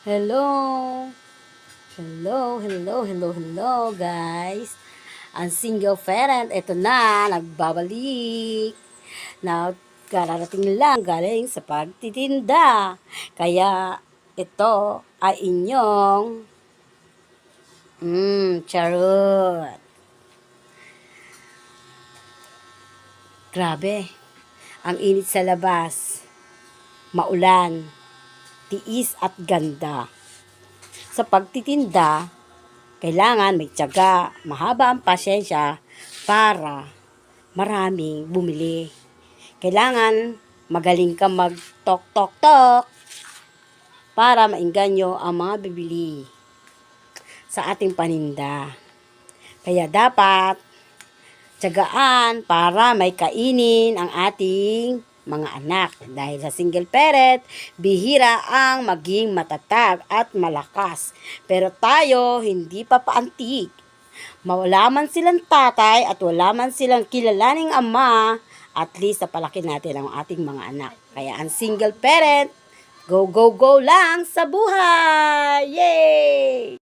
Hello! Hello guys! Ang single parent, ito na, nagbabalik. Kararating lang galing sa pagtitinda. Kaya ito ay inyong charot. Grabe, ang init sa labas. Maulan, tiis at ganda. Sa pagtitinda, kailangan may tiyaga, mahaba ang pasyensya para maraming bumili. Kailangan magaling ka mag-tok-tok-tok para maingganyo ang mga bibili sa ating paninda. Kaya dapat tiyagaan para may kainin ang ating mga anak. Dahil sa single parent, bihira ang maging matatag at malakas. Pero tayo, hindi pa paantig. Wala man silang tatay at wala man silang kilalaning ama, at least napalaki natin ang ating mga anak. Kaya ang single parent, go, go, go lang sa buhay! Yay!